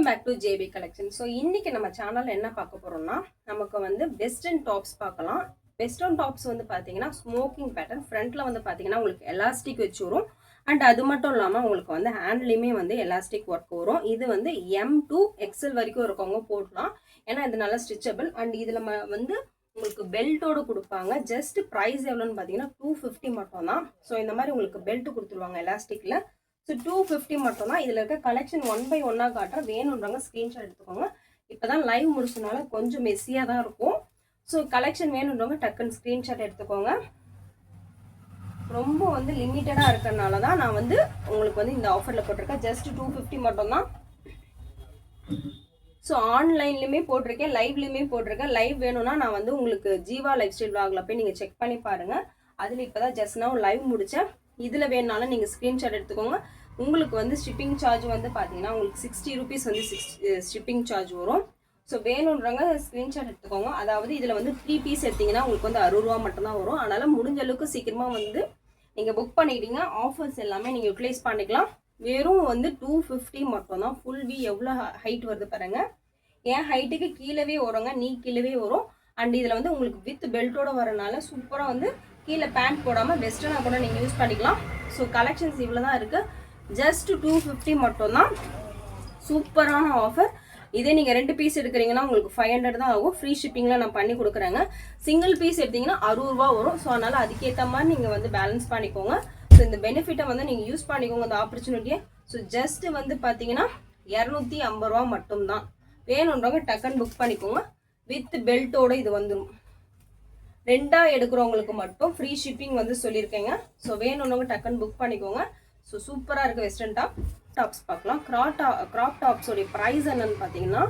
Back to JP collection. So இன்னைக்கு நம்ம சேனல்ல என்ன பார்க்க போறோம்னா, நமக்கு வந்து வெஸ்டர்ன் டாப்ஸ் பார்க்கலாம். வெஸ்டர்ன் டாப்ஸ் வந்து பார்த்தீங்கன்னா ஸ்மோக்கிங் பேட்டர்ன். ஃப்ரண்ட்ல வந்து பார்த்தீங்கன்னா உங்களுக்கு எலாஸ்டிக் வச்சு வரும். அண்ட் அது மட்டும் இல்லாமல் உங்களுக்கு வந்து ஹேண்ட்லேயுமே வந்து எலாஸ்டிக் ஒர்க் வரும். இது வந்து M2 XL வரைக்கும் இருக்கவங்க போடலாம். ஏன்னா இது நல்லா ஸ்ட்ரிச்சபிள். அண்ட் இதில் வந்து உங்களுக்கு பெல்ட்டோட கொடுப்பாங்க. ஜஸ்ட் ப்ரைஸ் எவ்வளோன்னு பார்த்தீங்கன்னா 250 மட்டும் தான். ஸோ இந்த மாதிரி உங்களுக்கு பெல்ட் கொடுத்துருவாங்க எலாஸ்டிக்ல. ஸோ 250 மட்டும் தான். இதில் இருக்க கலெக்ஷன் 1 by 1 காட்டுற. வேணுன்றவங்க ஸ்க்ரீன்ஷாட் எடுத்துக்கோங்க. இப்போ தான் லைவ் முடிச்சதுனால கொஞ்சம் மெஸ்ஸியாக தான் இருக்கும். ஸோ கலெக்ஷன் வேணுன்றவங்க டக்குன்னு ஸ்க்ரீன்ஷாட் எடுத்துக்கோங்க. ரொம்ப வந்து லிமிட்டடாக இருக்கிறதுனால தான் நான் வந்து உங்களுக்கு வந்து இந்த ஆஃபரில் போட்டிருக்கேன். ஜஸ்ட் 250 மட்டும் தான். ஸோ ஆன்லைன்லையுமே போட்டிருக்கேன், லைவ்லையுமே போட்டிருக்கேன். லைவ் வேணும்னா நான் வந்து உங்களுக்கு ஜீவா லைஃப் ஸ்டைல் விளாகில் போய் நீங்கள் செக் பண்ணி பாருங்கள். அதில் இப்போ தான் ஜஸ்ட் நான் லைவ் முடித்தேன். இதில் வேணுனாலும் நீங்கள் ஸ்க்ரீன்ஷாட் எடுத்துக்கோங்க. உங்களுக்கு வந்து ஷிப்பிங் சார்ஜ் வந்து பார்த்தீங்கன்னா உங்களுக்கு 60 rupees வந்து ஷிப்பிங் சார்ஜ் வரும். ஸோ வேணுன்றவங்க ஸ்க்ரீன்ஷாட் எடுத்துக்கோங்க. அதாவது இதில் வந்து 3 பீஸ் எடுத்திங்கன்னா உங்களுக்கு வந்து 60 ரூபா மட்டும்தான் வரும். அதனால் முடிஞ்ச அளவுக்கு சீக்கிரமாக வந்து நீங்கள் புக் பண்ணிக்கிட்டீங்க. ஆஃபர்ஸ் எல்லாமே நீங்கள் யூட்டிலைஸ் பண்ணிக்கலாம். வெறும் வந்து 250 மட்டும்தான். ஃபுல் வி எவ்வளோ ஹைட் வருது பாருங்கள். என் ஹைட்டுக்கு கீழவே வருங்க, நீ கீழவே வரும். அண்ட் இதில் வந்து உங்களுக்கு வித் பெல்ட்டோட வரனால சூப்பராக வந்து கீழே பேண்ட் போடாமல் வெஸ்டர்னாக கூட நீங்கள் யூஸ் பண்ணிக்கலாம். ஸோ கலெக்ஷன்ஸ் இவ்வளோ தான் இருக்குது. ஜஸ்ட் 250 மட்டும்தான். சூப்பரான ஆஃபர். இதே நீங்கள் 2 பீஸ் எடுக்கிறீங்கன்னா உங்களுக்கு 500 தான் ஆகும். ஃப்ரீ ஷிப்பிங்கில் நான் பண்ணி கொடுக்குறேங்க. சிங்கிள் பீஸ் எடுத்திங்கன்னா 60 ரூபா வரும். ஸோ அதனால் அதுக்கேற்ற மாதிரி நீங்கள் வந்து பேலன்ஸ் பண்ணிக்கோங்க. ஸோ இந்த பெனிஃபிட்டை வந்து நீங்கள் யூஸ் பண்ணிக்கோங்க, இந்த ஆப்பர்ச்சுனிட்டியை. ஸோ ஜஸ்ட்டு வந்து பார்த்தீங்கன்னா 250 ரூபா மட்டும்தான். வேணுன்றவங்க டக்குன்னு புக் பண்ணிக்கோங்க. வித் பெல்ட்டோட இது வந்துடும். 2 எடுக்கிறவங்களுக்கு மட்டும் ஃப்ரீ ஷிப்பிங் வந்து சொல்லியிருக்கேங்க. ஸோ வேணுன்றவங்க டக்குன்னு புக் பண்ணிக்கோங்க. ஸோ சூப்பராக இருக்குது வெஸ்டர்ன் டாப்ஸ் பார்க்கலாம். க்ராப் டாப்ஸோடைய ப்ரைஸ் என்னன்னு பார்த்தீங்கன்னா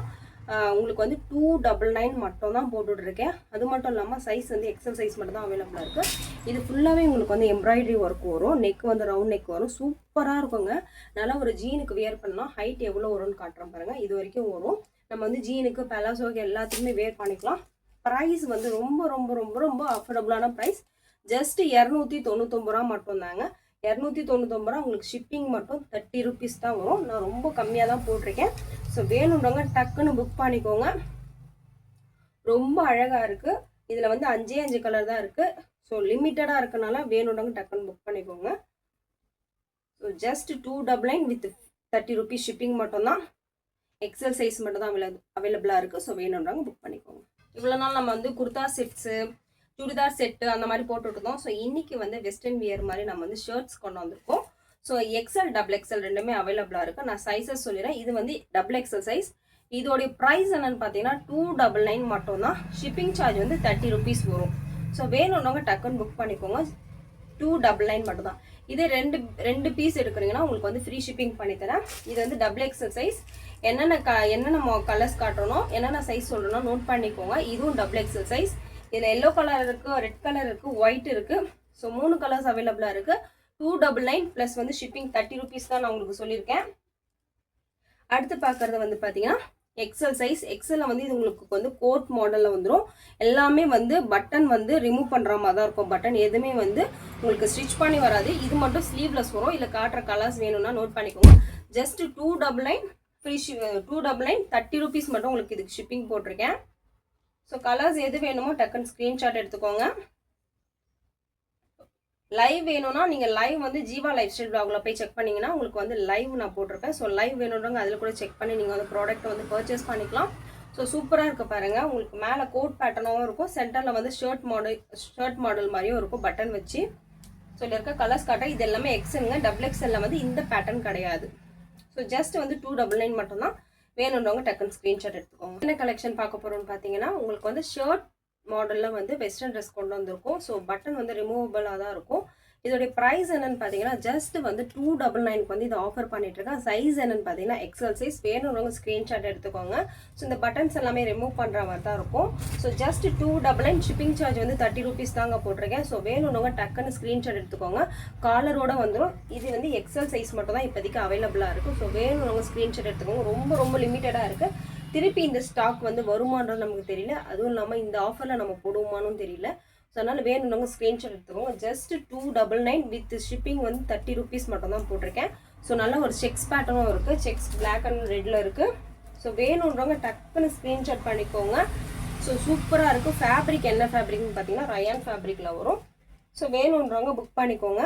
உங்களுக்கு வந்து 299 மட்டும் தான் போட்டுட்ருக்கேன். அது மட்டும் இல்லாமல் சைஸ் வந்து எக்ஸல் சைஸ் மட்டும் தான் அவைலபிளாக இருக்குது. இது ஃபுல்லாகவே உங்களுக்கு வந்து எம்ப்ராய்டரி ஒர்க் வரும். நெக் வந்து ரவுண்ட் நெக் வரும். சூப்பராக இருக்குங்க. நல்லா ஒரு ஜீனுக்கு வியர் பண்ணலாம். ஹைட் எவ்வளோ வரும்னு காட்டுறேன் பாருங்கள். இது வரைக்கும் வரும். நம்ம வந்து ஜீனுக்கு பெலாசோக்கு எல்லாத்துக்குமே வேர் பண்ணிக்கலாம். ப்ரைஸ் வந்து ரொம்ப ரொம்ப ரொம்ப ரொம்ப அஃபோர்டபுளான ப்ரைஸ். ஜஸ்ட் 299 ரூபா மட்டும்தாங்க. 299 ரூபா. உங்களுக்கு ஷிப்பிங் மட்டும் 30 rupees தான் வரும். நான் ரொம்ப கம்மியாக தான் போட்டிருக்கேன். ஸோ வேணுன்றவங்க டக்குன்னு புக் பண்ணிக்கோங்க. ரொம்ப அழகாக இருக்குது. இதில் வந்து 5 கலர் தான் இருக்குது. ஸோ லிமிட்டடாக இருக்கனால வேணுன்றவங்க டக்குன்னு புக் பண்ணிக்கோங்க. So just 299 with 30 rupees shipping மட்டும்தான். எக்ஸல் சைஸ் மட்டும் தான் அவைலபிளாக இருக்குது. ஸோ வேணுன்றவங்க புக் பண்ணிக்கோங்க. இவ்வளோ நாள் நம்ம வந்து குர்தா செட்ஸு, சுடிதார் செட்டு அந்த மாதிரி போட்டுருந்தோம். ஸோ இன்றைக்கி வந்து வெஸ்டர்ன் வியர் மாதிரி நம்ம வந்து ஷர்ட்ஸ் கொண்டு வந்திருக்கோம். ஸோ XL XXL ரெண்டுமே அவைலபிளாக இருக்குது. நான் சைஸஸ் சொல்லிடுறேன். இது வந்து XXL சைஸ். இதோடைய ப்ரைஸ் என்னென்னு பார்த்தீங்கன்னா 299 மட்டும்தான். ஷிப்பிங் சார்ஜ் வந்து 30 rupees வரும். ஸோ வேணுன்றவங்க டக்குன்னு புக் பண்ணிக்கோங்க. 299 மட்டும்தான். இதே ரெண்டு பீஸ் எடுக்கிறீங்கன்னா உங்களுக்கு வந்து ஃப்ரீ ஷிப்பிங் பண்ணித்தரேன். இது வந்து XXL சைஸ். என்னென்ன கலர்ஸ் காட்டணும், என்னென்ன சைஸ் சொல்லணும் நோட் பண்ணிக்கோங்க. இதுவும் XXL சைஸ். இதில் எல்லோ கலர் இருக்குது, ரெட் கலர் இருக்குது, ஒயிட் இருக்குது. ஸோ 3 கலர்ஸ் அவைலபிளாக இருக்குது. 299 ப்ளஸ் வந்து ஷிப்பிங் 30 rupees தான் நான் உங்களுக்கு சொல்லியிருக்கேன். அடுத்து பார்க்குறது வந்து பார்த்தீங்கன்னா XL சைஸ். XLல வந்து இது உங்களுக்கு வந்து கோட் மாடலில் வந்துடும். எல்லாமே வந்து பட்டன் வந்து ரிமூவ் பண்ணுற மாதிரி தான் இருக்கும். பட்டன் எதுவுமே வந்து உங்களுக்கு ஸ்டிச் பண்ணி வராது. இது மட்டும் ஸ்லீவ்லெஸ் வரும். இல்லை காட்டுற கலர்ஸ் வேணும்னா நோட் பண்ணிக்கோங்க. ஜஸ்ட் 299 ஃப்ரீ 299 30 rupees மட்டும் உங்களுக்கு இதுக்கு ஷிப்பிங் போட்டிருக்கேன். ஸோ கலர்ஸ் எது வேணுமோ டக்குன்னு ஸ்க்ரீன்ஷாட் எடுத்துக்கோங்க. லைவ் வேணும்னா நீங்கள் லைவ் வந்து ஜீவா லைஃப் ஸ்டைல் விளாகில் போய் செக் பண்ணிங்கன்னா உங்களுக்கு வந்து லைவ் நான் போட்டிருப்பேன். ஸோ லைவ் வேணுன்றவங்க அதில் கூட செக் பண்ணி நீங்கள் வந்து ப்ராடக்ட்டை வந்து பர்ச்சேஸ் பண்ணிக்கலாம். ஸோ சூப்பராக இருக்க பாருங்கள். உங்களுக்கு மேலே கோட் பேட்டர்னாகவும் இருக்கும். சென்டரில் வந்து ஷர்ட் மாடல் மாதிரியும் இருக்கும் பட்டன் வச்சு. ஸோ இதில் இருக்க கலர்ஸ் காட்டுறேன். இது எல்லாமே எக்ஸலுங்க. XXL வந்து இந்த பேட்டர்ன் கிடையாது. ஸோ ஜஸ்ட் வந்து 299 மட்டும்தான். வேணுன்றவங்க டக்குன்னு ஸ்க்ரீன்ஷாட் எடுத்துக்கோங்க. என்ன கலெக்ஷன் பார்க்க போகிறோம்னு பார்த்தீங்கன்னா உங்களுக்கு வந்து ஷர்ட் மாடலில் வந்து வெஸ்டர்ன் ட்ரெஸ் கொண்டு வந்திருக்கும். ஸோ பட்டன் வந்து ரிமூவபிளாக தான் இருக்கும். இதோடைய ப்ரைஸ் என்னென்னு பார்த்தீங்கன்னா ஜஸ்ட் வந்து 299 வந்து இது ஆஃபர் பண்ணிட்டு இருக்கேன். சைஸ் என்னென்னு பார்த்தீங்கன்னா XL சைஸ். வேணுன்றவங்க ஸ்க்ரீன்ஷாட் எடுத்துக்கோங்க. ஸோ இந்த பட்டன்ஸ் எல்லாமே ரிமூவ் பண்ணுற மாதிரி தான் இருக்கும். ஸோ ஜஸ்ட் 299 ஷிப்பிங் சார்ஜ் வந்து 30 rupees தாங்க போட்டிருக்கேன். ஸோ வேணுன்றவங்க டக்குன்னு ஸ்க்ரீன்ஷாட் எடுத்துக்கோங்க. காலரோட வந்துடும். இது வந்து XL சைஸ் மட்டும் தான் இப்போதைக்கு அவைலபிளாக இருக்கும். ஸோ வேணுன்றவங்க ஸ்க்ரீன்ஷாட் எடுத்துக்கோங்க. ரொம்ப ரொம்ப லிமிட்டடாக இருக்குது. திருப்பி இந்த ஸ்டாக் வந்து வருமானது நமக்கு தெரியல. அதுவும் இல்லாமல் இந்த ஆஃபரில் நம்ம போடுவோமானும் தெரியல. ஸோ அதனால் வேணும்னவங்க ஸ்க்ரீன்ஷாட் எடுத்துக்கோங்க. ஜஸ்ட் 299 வித் ஷிப்பிங் வந்து 30 rupees மட்டும் தான் போட்டிருக்கேன். ஸோ நல்ல ஒரு செக்ஸ் பேட்டர்னும் இருக்குது. செக்ஸ் பிளாக் அண்ட் ரெட்டில் இருக்குது. ஸோ வேணுன்றவங்க டக்குன்னு ஸ்க்ரீன்ஷாட் பண்ணிக்கோங்க. ஸோ சூப்பராக இருக்கும். ஃபேப்ரிக் என்ன ஃபேப்ரிக்னு பார்த்தீங்கன்னா ரயான் ஃபேப்ரிக்கில் வரும். ஸோ வேணுன்றவங்க புக் பண்ணிக்கோங்க.